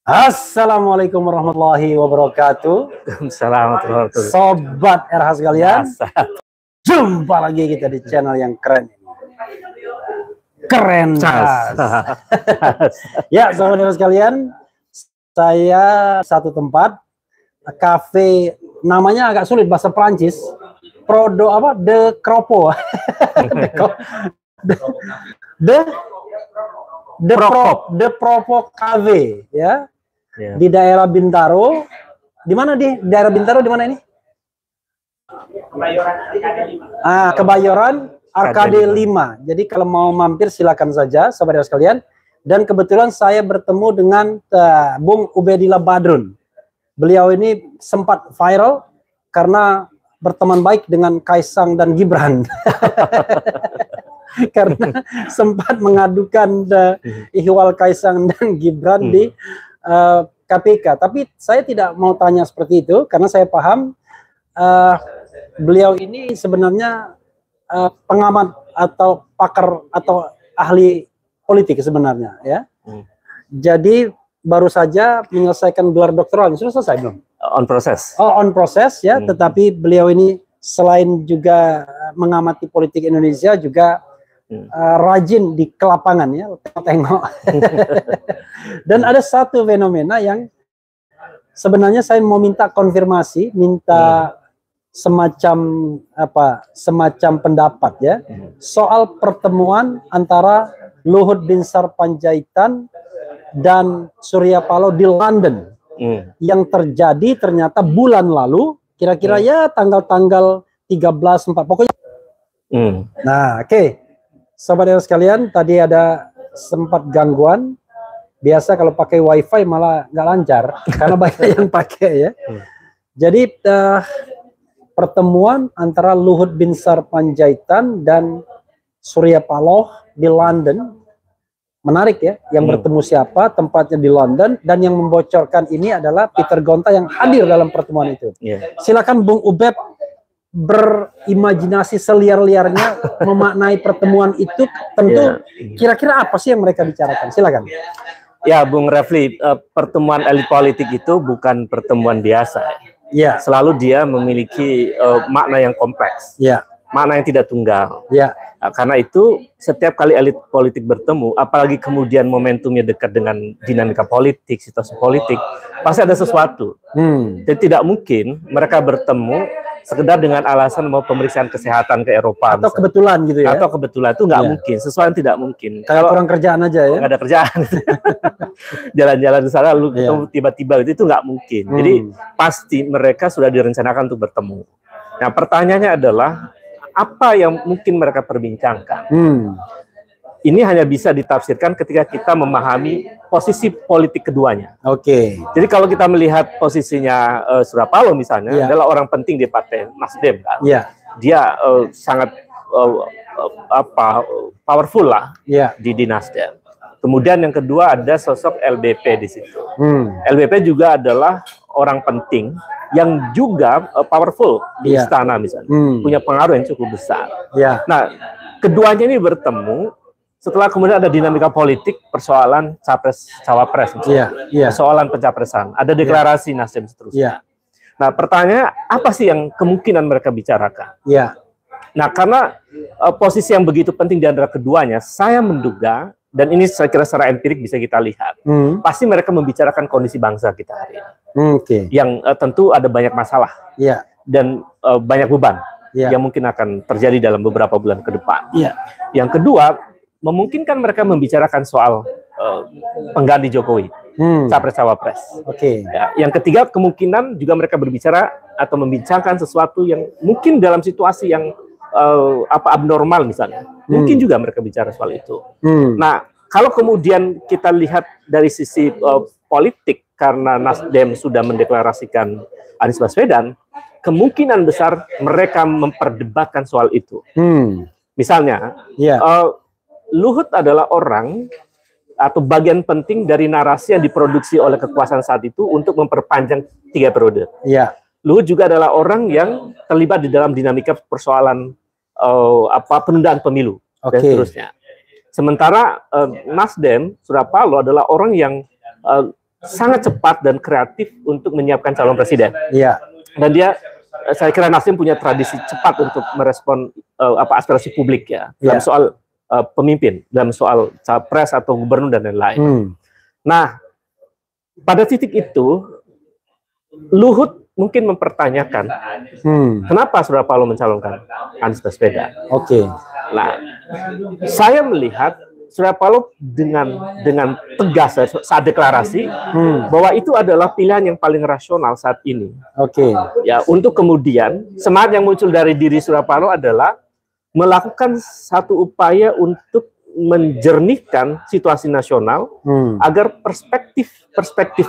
Assalamualaikum warahmatullahi wabarakatuh. Assalamualaikum. Sobat RH sekalian, jumpa lagi kita di channel yang keren ini. Keren ya sobat RH sekalian, saya satu tempat kafe, namanya agak sulit bahasa Prancis. Prodo apa? De Cropo. De Propo Cafe ya. Di daerah Bintaro. Di mana di daerah Bintaro, di mana ini? Kebayoran Arkade 5. Jadi kalau mau mampir silakan saja sahabat sekalian. Dan kebetulan saya bertemu dengan Bung Ubedillah Badrun. Beliau ini sempat viral karena berteman baik dengan Kaisang dan Gibran. Karena sempat mengadukan ihwal Kaisang dan Gibran di KPK. Tapi saya tidak mau tanya seperti itu karena saya paham beliau ini sebenarnya pengamat atau pakar atau ahli politik sebenarnya ya. Jadi baru saja menyelesaikan gelar doktoral. Sudah selesai belum? On proses. Oh, on proses ya. Tetapi beliau ini selain juga mengamati politik Indonesia juga rajin di kelapangan ya, tengok. Dan ada satu fenomena yang sebenarnya saya mau minta konfirmasi, minta semacam pendapat ya, soal pertemuan antara Luhut Binsar Panjaitan dan Surya Paloh di London yang terjadi ternyata bulan lalu, kira-kira ya tanggal-tanggal 13, 4 pokoknya. Nah, oke. Sobat sekalian, tadi ada sempat gangguan. Biasa kalau pakai wifi malah nggak lancar karena banyak yang pakai ya. Jadi pertemuan antara Luhut Binsar Panjaitan dan Surya Paloh di London menarik ya. Yang bertemu siapa, tempatnya di London, dan yang membocorkan ini adalah Peter Gonta yang hadir dalam pertemuan itu. Silakan Bung Ubed berimajinasi seliar-liarnya memaknai pertemuan itu. Tentu kira-kira apa sih yang mereka bicarakan? Silakan. Ya, Bung Refli, pertemuan elit politik itu bukan pertemuan biasa. Ya. Selalu dia memiliki makna yang kompleks. Ya. Makna yang tidak tunggal. Ya. Karena itu setiap kali elit politik bertemu, apalagi kemudian momentumnya dekat dengan dinamika politik, situasi politik, pasti ada sesuatu. Jadi tidak mungkin mereka bertemu sekedar dengan alasan mau pemeriksaan kesehatan ke Eropa. Atau misalnya. Kebetulan gitu ya. Atau kebetulan, itu nggak mungkin. Sesuatu yang tidak mungkin. Kayak orang kerjaan aja ya. Nggak ada kerjaan. Jalan-jalan di sana, lu ketemu tiba-tiba itu nggak mungkin. Jadi pasti mereka sudah direncanakan untuk bertemu. Nah pertanyaannya adalah, apa yang mungkin mereka perbincangkan? Ini hanya bisa ditafsirkan ketika kita memahami posisi politik keduanya. Jadi kalau kita melihat posisinya Surya Paloh misalnya, adalah orang penting di Partai Nasdem kan. Dia sangat powerful lah di Nasdem. Kemudian yang kedua ada sosok LBP di situ. LBP juga adalah orang penting yang juga powerful di istana misalnya, punya pengaruh yang cukup besar. Nah, keduanya ini bertemu setelah kemudian ada dinamika politik, persoalan capres-cawapres, persoalan pencapresan, ada deklarasi Nasdem seterusnya. Nah, pertanyaannya apa sih yang kemungkinan mereka bicarakan? Nah, karena posisi yang begitu penting di antara keduanya, saya menduga, dan ini saya kira secara empirik bisa kita lihat, pasti mereka membicarakan kondisi bangsa kita hari ini, yang tentu ada banyak masalah dan banyak beban yang mungkin akan terjadi dalam beberapa bulan ke depan. Yang kedua, memungkinkan mereka membicarakan soal pengganti Jokowi, capres-cawapres. Yang ketiga, kemungkinan juga mereka berbicara atau membincangkan sesuatu yang mungkin dalam situasi yang abnormal misalnya, mungkin juga mereka bicara soal itu. Nah, kalau kemudian kita lihat dari sisi politik, karena Nasdem sudah mendeklarasikan Anies Baswedan, kemungkinan besar mereka memperdebatkan soal itu. Misalnya, Luhut adalah orang atau bagian penting dari narasi yang diproduksi oleh kekuasaan saat itu untuk memperpanjang 3 periode. Luhut juga adalah orang yang terlibat di dalam dinamika persoalan penundaan pemilu dan seterusnya. Sementara Nasdem, Surya Paloh adalah orang yang sangat cepat dan kreatif untuk menyiapkan calon presiden. Iya. Dan dia, saya kira Nasdem punya tradisi cepat untuk merespon aspirasi publik ya dalam soal pemimpin, dalam soal capres atau gubernur dan lain-lain. Nah, pada titik itu Luhut mungkin mempertanyakan kenapa Surya Paloh mencalonkan Anies Baswedan. Oke. Nah, saya melihat Surya Paloh dengan tegas saat deklarasi bahwa itu adalah pilihan yang paling rasional saat ini. Oke. Ya, untuk kemudian semangat yang muncul dari diri Surya Paloh adalah melakukan satu upaya untuk menjernihkan situasi nasional agar perspektif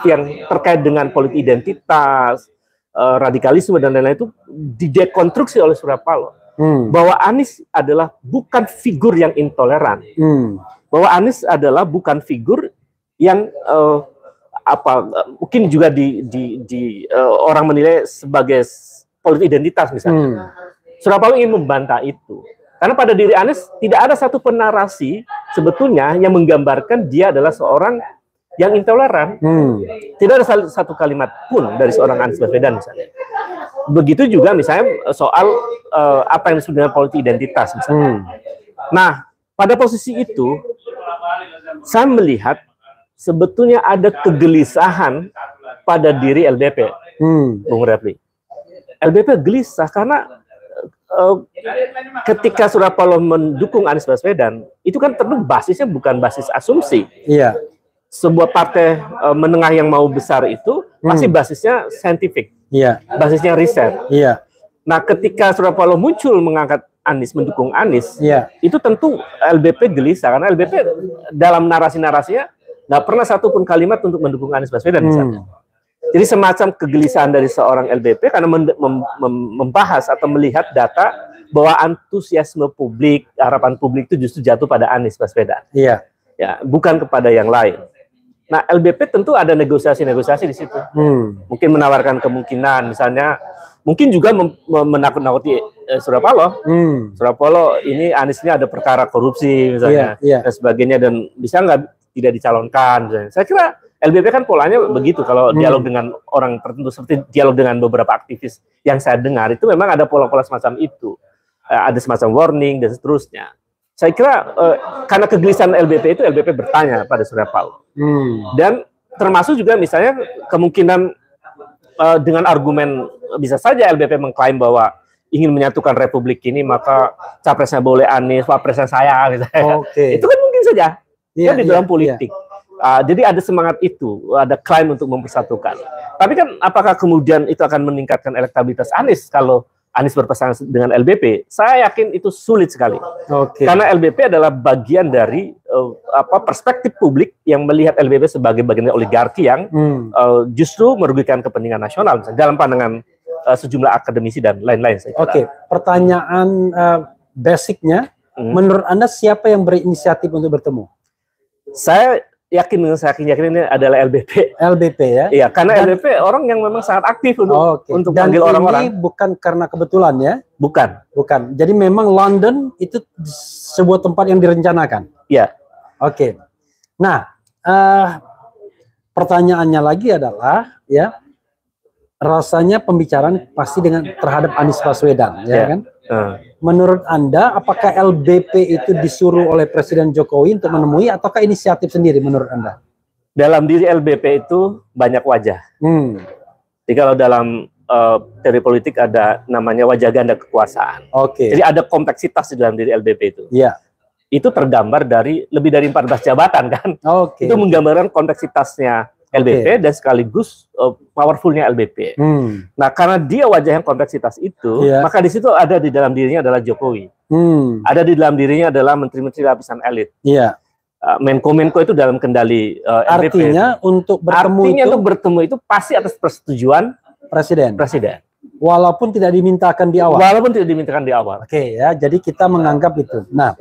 yang terkait dengan politik identitas, radikalisme dan lain-lain itu didekonstruksi oleh Surya Paloh. Bahwa Anies adalah bukan figur yang intoleran. Bahwa Anies adalah bukan figur yang mungkin juga orang menilai sebagai politik identitas misalnya. Surya Paloh ingin membantah itu. Karena pada diri Anies tidak ada satu narasi sebetulnya yang menggambarkan dia adalah seorang yang intoleran. Tidak ada satu kalimat pun dari seorang Anies Baswedan misalnya. Begitu juga misalnya soal apa yang disebut dengan politik identitas misalnya. Nah, pada posisi itu saya melihat sebetulnya ada kegelisahan pada diri LDP, Bung Refli. LDP gelisah karena ketika Surya Paloh mendukung Anies Baswedan, itu kan tentu basisnya bukan basis asumsi. Iya. Sebuah partai menengah yang mau besar itu pasti basisnya saintifik. Iya. Basisnya riset. Iya. Nah, ketika Surya Paloh muncul mengangkat Anies, mendukung Anies, itu tentu LBP gelisah karena LBP dalam narasi-narasinya nggak pernah satupun kalimat untuk mendukung Anies Baswedan misalnya. Jadi semacam kegelisahan dari seorang LBP karena membahas atau melihat data bahwa antusiasme publik, harapan publik itu justru jatuh pada Anies Baswedan. Iya. Ya, bukan kepada yang lain. Nah, LBP tentu ada negosiasi-negosiasi di situ. Mungkin menawarkan kemungkinan, misalnya, mungkin juga menakut-nakuti Surya Paloh. Surya Paloh ini Aniesnya ada perkara korupsi misalnya, dan sebagainya, dan bisa nggak tidak dicalonkan. Misalnya. Saya kira LBP kan polanya begitu, kalau dialog dengan orang tertentu, seperti dialog dengan beberapa aktivis yang saya dengar, itu memang ada pola-pola semacam itu. Ada semacam warning dan seterusnya. Saya kira karena kegelisahan LBP itu, LBP bertanya pada Surya Paloh. Dan termasuk juga misalnya kemungkinan dengan argumen bisa saja LBP mengklaim bahwa ingin menyatukan Republik ini, maka capresnya boleh Anies, wapresnya saya, misalnya. Itu kan mungkin saja di dalam politik. Jadi ada semangat itu, ada klaim untuk mempersatukan. Tapi kan apakah kemudian itu akan meningkatkan elektabilitas Anies kalau Anies berpasangan dengan LBP? Saya yakin itu sulit sekali. Karena LBP adalah bagian dari perspektif publik yang melihat LBP sebagai bagian dari oligarki yang justru merugikan kepentingan nasional, misalnya, dalam pandangan sejumlah akademisi dan lain-lain. Pertanyaan basicnya, menurut Anda siapa yang berinisiatif untuk bertemu? Saya yakin ini adalah LBP. LBP ya? Iya, karena LBP orang yang memang sangat aktif untuk memanggil orang-orang. Dan ini bukan karena kebetulan ya? Bukan. Jadi memang London itu sebuah tempat yang direncanakan? Iya. Nah, pertanyaannya lagi adalah, ya, rasanya pembicaraan pasti terhadap Anies Baswedan, ya kan? Menurut Anda, apakah LBP itu disuruh oleh Presiden Jokowi untuk menemui, ataukah inisiatif sendiri menurut Anda? Dalam diri LBP itu banyak wajah. Jadi kalau dalam teori politik ada namanya wajah ganda kekuasaan. Jadi ada kompleksitas di dalam diri LBP itu. Itu tergambar dari lebih dari 14 jabatan kan. Itu menggambarkan kompleksitasnya LBP dan sekaligus powerfulnya LBP. Nah, karena dia wajah yang kompleksitas itu, maka di situ ada di dalam dirinya adalah Jokowi. Ada di dalam dirinya adalah menteri-menteri lapisan elit. Menko-menko itu dalam kendali LBP. Artinya untuk bertemu itu pasti atas persetujuan presiden. Walaupun tidak dimintakan di awal. Ya, jadi kita menganggap itu. Nah,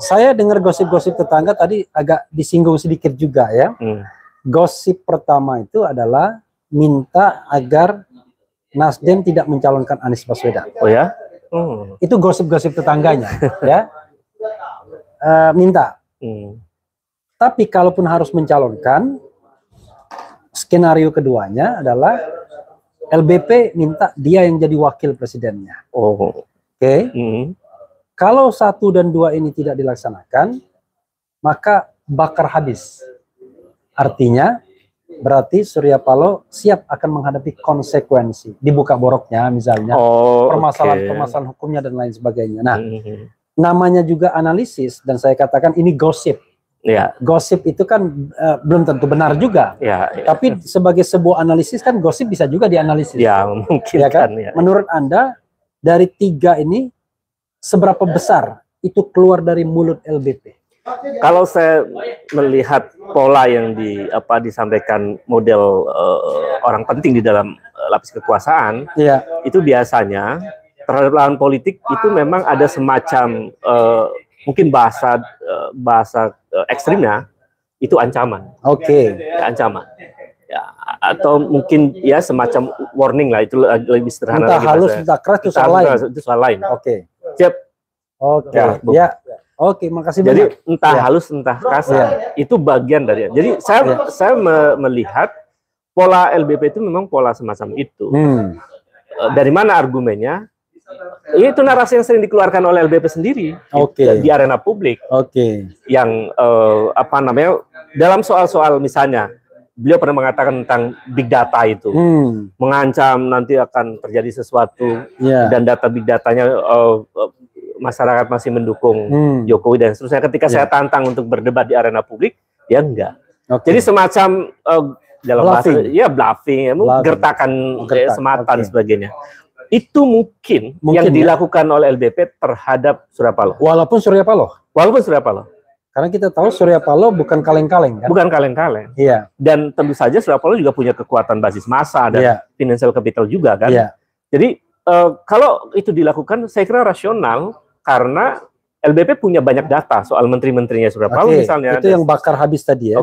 saya dengar gosip-gosip tetangga tadi agak disinggung sedikit juga ya. Gosip pertama itu adalah minta agar Nasdem tidak mencalonkan Anies Baswedan. Itu gosip-gosip tetangganya, ya. Minta. Tapi kalaupun harus mencalonkan, skenario keduanya adalah LBP minta dia yang jadi wakil presidennya. Oke. Kalau 1 dan 2 ini tidak dilaksanakan, maka bakar habis. Artinya berarti Surya Paloh siap akan menghadapi konsekuensi. Dibuka boroknya misalnya, permasalahan hukumnya dan lain sebagainya. Nah, namanya juga analisis, dan saya katakan ini gosip. Ya. Gosip itu kan belum tentu benar juga. Tapi sebagai sebuah analisis kan gosip bisa juga dianalisis. Ya, mungkin ya kan? Menurut Anda dari 3 ini seberapa besar itu keluar dari mulut LBP? Kalau saya melihat pola yang disampaikan model orang penting di dalam lapis kekuasaan, itu biasanya terhadap lawan politik itu memang ada semacam mungkin bahasa ekstrimnya itu ancaman. Ancaman. Ya, atau mungkin ya semacam warning lah, itu lebih sederhana. Entah halus, entah keras, itu soal lain. Oke, makasih banyak. Jadi entah halus, entah kasar, itu bagian dari. Jadi saya melihat pola LBP itu memang pola semacam itu. Dari mana argumennya? Itu narasi yang sering dikeluarkan oleh LBP sendiri di arena publik. Yang dalam soal-soal misalnya beliau pernah mengatakan tentang big data itu, mengancam nanti akan terjadi sesuatu dan data big datanya masyarakat masih mendukung Jokowi dan seterusnya. Ketika saya tantang untuk berdebat di arena publik, ya enggak. Jadi semacam dalam bahasa bluffing, gertakan semata dan sebagainya. Itu mungkin yang dilakukan oleh LBP terhadap Surya Paloh. Walaupun Surya Paloh. Karena kita tahu Surya Paloh bukan kaleng-kaleng kan? Bukan kaleng-kaleng. Iya. Dan tentu saja Surya Paloh juga punya kekuatan basis massa dan financial capital juga kan. Jadi kalau itu dilakukan saya kira rasional, karena LBP punya banyak data soal menteri-menterinya Surya Paloh misalnya. Itu yang bakar habis tadi ya.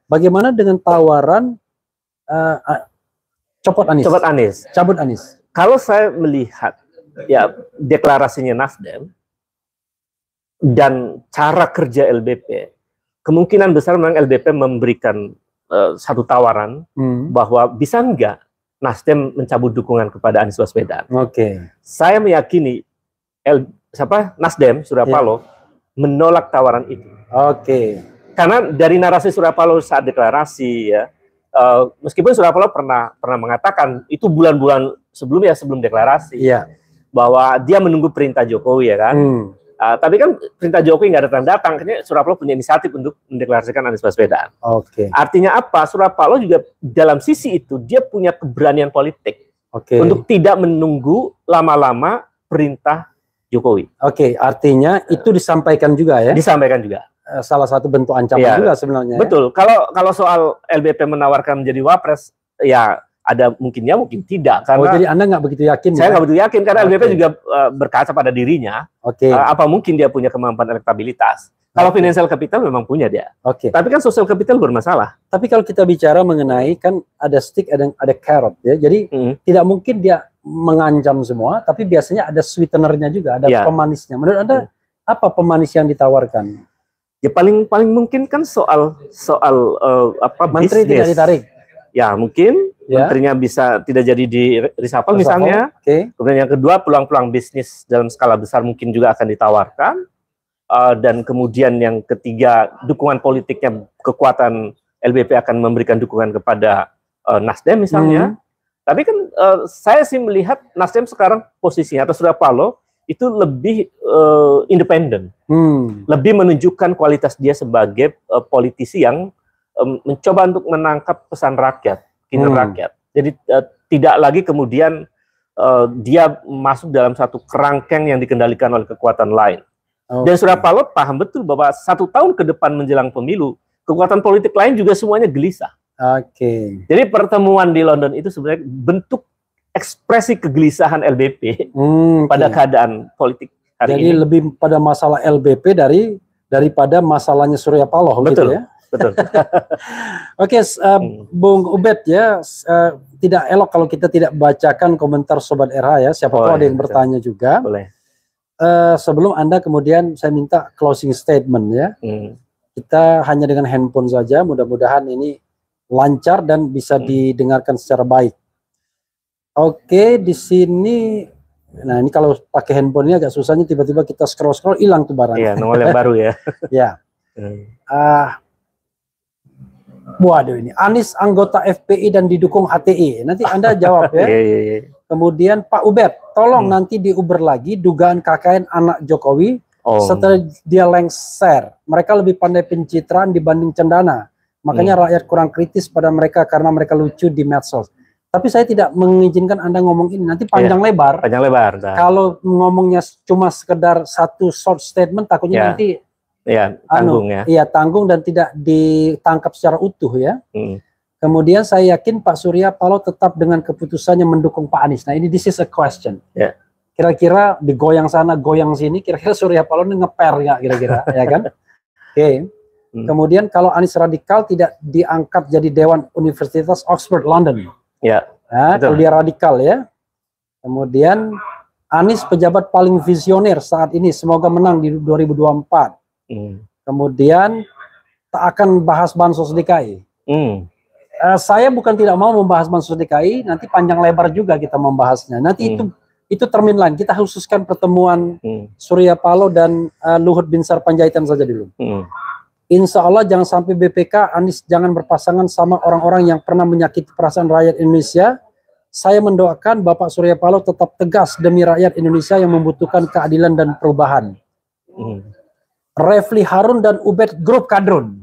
Bagaimana dengan tawaran cabut Anies? Kalau saya melihat ya deklarasinya Nasdem dan cara kerja LBP, kemungkinan besar memang LBP memberikan satu tawaran bahwa bisa enggak Nasdem mencabut dukungan kepada Anies Baswedan. Saya meyakini Nasdem Surya Paloh menolak tawaran itu. Karena dari narasi Surya Paloh saat deklarasi ya, meskipun Surya Paloh pernah mengatakan itu bulan-bulan sebelum deklarasi, bahwa dia menunggu perintah Jokowi ya kan. Tapi kan perintah Jokowi nggak datang, kayaknya Surya Paloh punya inisiatif untuk mendeklarasikan Anies Baswedan. Artinya apa? Surya Paloh juga dalam sisi itu dia punya keberanian politik untuk tidak menunggu lama-lama perintah Jokowi. Artinya itu disampaikan juga ya? Disampaikan juga. Salah satu bentuk ancaman juga sebenarnya. Betul. Kalau soal LBP menawarkan menjadi wapres, ya ada mungkinnya, mungkin tidak. Karena jadi Anda nggak begitu yakin? Saya nggak begitu yakin karena LBP juga berkaca pada dirinya. Apa mungkin dia punya kemampuan elektabilitas? Kalau financial capital memang punya dia. Tapi kan social capital bermasalah. Tapi kalau kita bicara mengenai kan ada stick, ada carrot ya. Jadi tidak mungkin dia mengancam semua, tapi biasanya ada sweetenernya juga, ada pemanisnya. Menurut Anda apa pemanis yang ditawarkan? Ya paling mungkin kan soal menteri tidak ditarik. Ya mungkin menterinya bisa tidak jadi di reshuffle misalnya. Kemudian yang kedua, peluang-peluang bisnis dalam skala besar mungkin juga akan ditawarkan. Dan kemudian yang ketiga, dukungan politiknya, kekuatan LBP akan memberikan dukungan kepada Nasdem misalnya. Tapi kan saya sih melihat Nasdem sekarang posisinya atau Surya Paloh itu lebih independen, lebih menunjukkan kualitas dia sebagai politisi yang mencoba untuk menangkap pesan rakyat, keinginan rakyat. Jadi tidak lagi kemudian dia masuk dalam satu kerangkeng yang dikendalikan oleh kekuatan lain. Dan Surya Paloh paham betul bahwa 1 tahun ke depan menjelang pemilu, kekuatan politik lain juga semuanya gelisah. Jadi pertemuan di London itu sebenarnya bentuk ekspresi kegelisahan LBP pada keadaan politik hari ini. Jadi lebih pada masalah LBP daripada masalahnya Surya Paloh. Betul, gitu ya? Betul. Bung Ubed ya, tidak elok kalau kita tidak bacakan komentar Sobat RH ya. Siapa tahu ada yang bertanya juga. Boleh. Sebelum Anda kemudian saya minta closing statement ya. Kita hanya dengan handphone saja, mudah-mudahan ini lancar dan bisa didengarkan secara baik. Oke, di sini, nah ini kalau pakai handphone ini agak susahnya, tiba-tiba kita scroll hilang tuh barang. Iya, nongol yang baru ya. Ya. Waduh, ini Anies anggota FPI dan didukung HTI. Nanti Anda jawab ya. Kemudian Pak Ubed, tolong nanti diuber lagi dugaan KKN anak Jokowi setelah dia lengser. Mereka lebih pandai pencitraan dibanding cendana. Makanya rakyat kurang kritis pada mereka karena mereka lucu di medsos. Tapi saya tidak mengizinkan Anda ngomong ini, nanti panjang lebar. Panjang lebar. Nah. Kalau ngomongnya cuma sekedar satu short statement, takutnya nanti tanggung ya. Iya, tanggung dan tidak ditangkap secara utuh ya. Kemudian saya yakin Pak Surya Paloh tetap dengan keputusannya mendukung Pak Anies. Nah ini this is a question. Kira-kira digoyang sana, goyang sini, kira-kira Surya Paloh ini ngeper nggak kira-kira, ya kan? Oke. Kemudian kalau Anies radikal tidak diangkat jadi Dewan Universitas Oxford London. Nah, kalau dia radikal ya. Kemudian Anies pejabat paling visioner saat ini, semoga menang di 2024. Kemudian tak akan bahas bansos DKI. Saya bukan tidak mau membahas bansos DKI, nanti panjang lebar juga kita membahasnya. Nanti itu termin lain. Kita khususkan pertemuan Surya Paloh dan Luhut Binsar Panjaitan saja dulu. Insya Allah jangan sampai BPK Anies jangan berpasangan sama orang-orang yang pernah menyakiti perasaan rakyat Indonesia. Saya mendoakan Bapak Surya Paloh tetap tegas demi rakyat Indonesia yang membutuhkan keadilan dan perubahan. Refli Harun dan Ubed grup kadrun.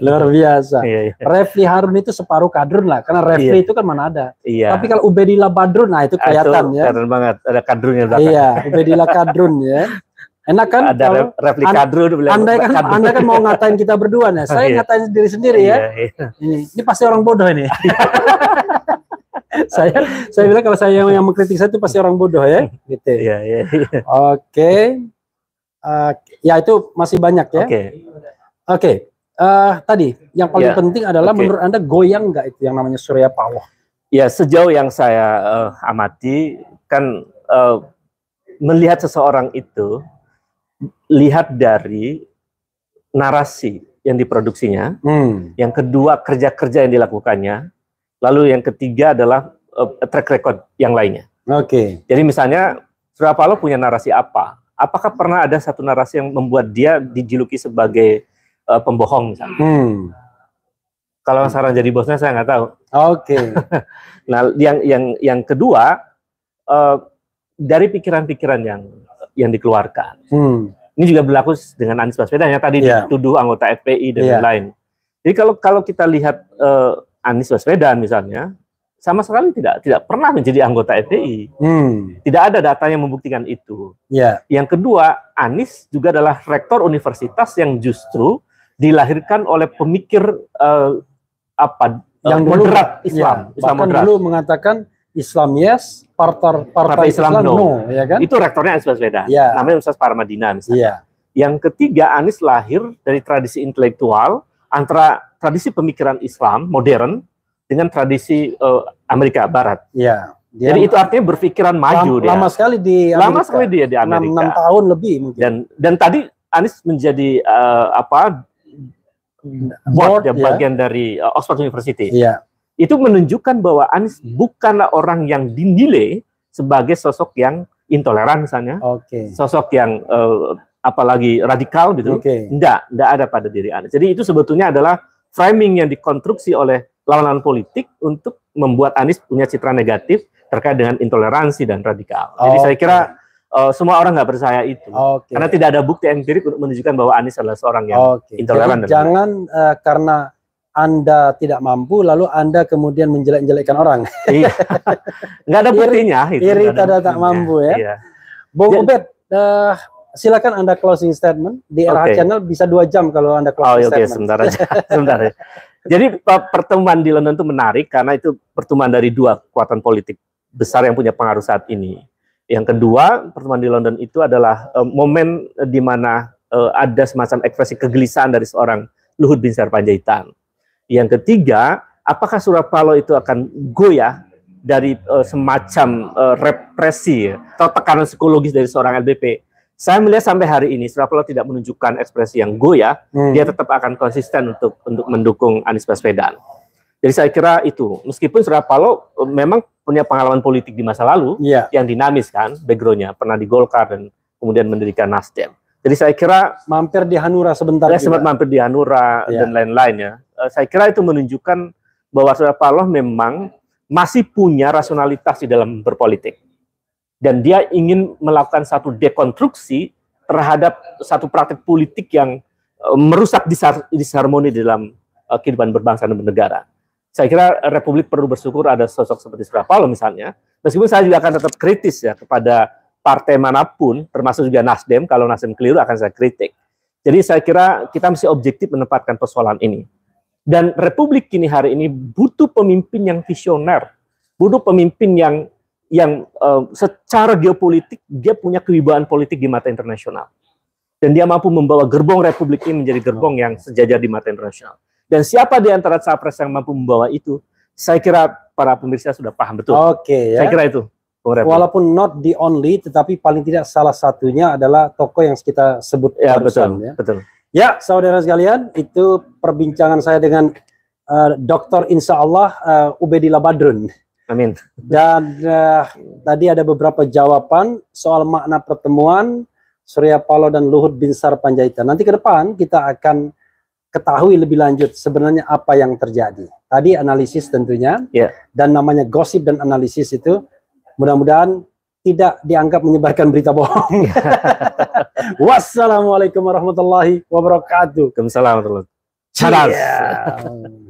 Luar biasa. Refli Harun itu separuh kadrun lah, karena Refli itu kan mana ada. Tapi kalau Ubedillah Badrun, nah itu kelihatan ya. Kelihatan banget, ada kadrunnya belakang. Iya, Ubedillah kadrun ya. Enak kan? Ada Refli kadrun. Anda kan mau ngatain kita berdua nih. Saya ngatain diri sendiri ya. Ini pasti orang bodoh ini. saya bilang kalau saya yang mengkritik saya itu pasti orang bodoh ya. Gitu. Oke. Ya itu masih banyak ya. Oke. Tadi yang paling penting adalah menurut Anda goyang nggak itu yang namanya Surya Paloh? Ya, sejauh yang saya amati kan melihat seseorang itu lihat dari narasi yang diproduksinya, yang kedua kerja-kerja yang dilakukannya, lalu yang ketiga adalah track record yang lainnya. Jadi misalnya Surya Paloh punya narasi apa? Apakah pernah ada satu narasi yang membuat dia dijuluki sebagai pembohong misalnya? Kalau sekarang jadi bosnya saya nggak tahu. Nah, yang kedua dari pikiran-pikiran yang dikeluarkan. Ini juga berlaku dengan Anies Baswedan yang tadi dituduh anggota FPI dan lain-lain. Jadi kalau kita lihat Anies Baswedan misalnya, sama sekali tidak pernah menjadi anggota FPI. Tidak ada data yang membuktikan itu. Yang kedua, Anies juga adalah rektor universitas yang justru dilahirkan oleh pemikir yang moderat Islam. Bahkan moderat. Dulu mengatakan Islam yes, partai Islam no, ya kan? Itu rektornya Anies Baswedan. Namanya Ustaz Parmadina misalnya. Yang ketiga, Anies lahir dari tradisi intelektual antara tradisi pemikiran Islam modern dengan tradisi Amerika Barat. Jadi itu artinya berpikiran maju dia. Lama sekali di Amerika. Lama sekali dia di Amerika. 6 tahun lebih mungkin. Dan tadi Anies menjadi board bagian dari Oxford University. Itu menunjukkan bahwa Anies bukanlah orang yang dinilai sebagai sosok yang intoleran misalnya, sosok yang apalagi radikal gitu. Enggak ada pada diri Anies. Jadi itu sebetulnya adalah framing yang dikonstruksi oleh lawan-lawan politik untuk membuat Anies punya citra negatif terkait dengan intoleransi dan radikal. Jadi saya kira semua orang nggak percaya itu, karena tidak ada bukti empirik untuk menunjukkan bahwa Anies adalah seorang yang intoleran. Jadi jangan karena Anda tidak mampu, lalu Anda kemudian menjelek-jelekkan orang. Nggak ada buktinya. Iri tak mampu ya. Bung Ubed, silakan Anda closing statement. Di RH Channel bisa 2 jam kalau Anda closing statement. Sebentar aja. Jadi pertemuan di London itu menarik karena itu pertemuan dari 2 kekuatan politik besar yang punya pengaruh saat ini. Yang kedua, pertemuan di London itu adalah momen di mana ada semacam ekspresi kegelisahan dari seorang Luhut Binsar Panjaitan. Yang ketiga, apakah Surya Paloh itu akan goyah dari semacam represi atau tekanan psikologis dari seorang LBP Saya melihat sampai hari ini Surya Paloh tidak menunjukkan ekspresi yang goyah, dia tetap akan konsisten untuk mendukung Anies Baswedan. Jadi saya kira itu, meskipun Surya Paloh memang punya pengalaman politik di masa lalu yang dinamis kan, backgroundnya pernah di Golkar dan kemudian mendirikan Nasdem. Jadi saya kira mampir di Hanura sebentar. Sempat mampir di Hanura dan lain-lainnya. Saya kira itu menunjukkan bahwa Surya Paloh memang masih punya rasionalitas di dalam berpolitik. Dan dia ingin melakukan satu dekonstruksi terhadap satu praktik politik yang merusak disharmoni dalam kehidupan berbangsa dan bernegara. Saya kira Republik perlu bersyukur ada sosok seperti Surya Paloh misalnya, meskipun saya juga akan tetap kritis ya kepada partai manapun, termasuk juga Nasdem, kalau Nasdem keliru akan saya kritik. Jadi saya kira kita mesti objektif menempatkan persoalan ini. Dan Republik kini hari ini butuh pemimpin yang visioner, butuh pemimpin yang secara geopolitik dia punya kewibawaan politik di mata internasional. Dan dia mampu membawa gerbong Republik ini menjadi gerbong yang sejajar di mata internasional. Dan siapa di antara capres yang mampu membawa itu, saya kira para pemirsa sudah paham betul. Saya kira itu. Walaupun not the only, tetapi paling tidak salah satunya adalah tokoh yang kita sebut barusan. Betul. Ya, saudara sekalian, itu perbincangan saya dengan Dr. Insya Allah Ubedillah Badrun. Amin. Dan tadi ada beberapa jawaban soal makna pertemuan Surya Paloh dan Luhut Binsar Panjaitan. Nanti ke depan kita akan ketahui lebih lanjut sebenarnya apa yang terjadi. Tadi analisis tentunya, dan namanya gosip dan analisis itu mudah-mudahan tidak dianggap menyebarkan berita bohong. Wassalamualaikum warahmatullahi wabarakatuh. Waalaikumsalam warahmatullahi wabarakatuh.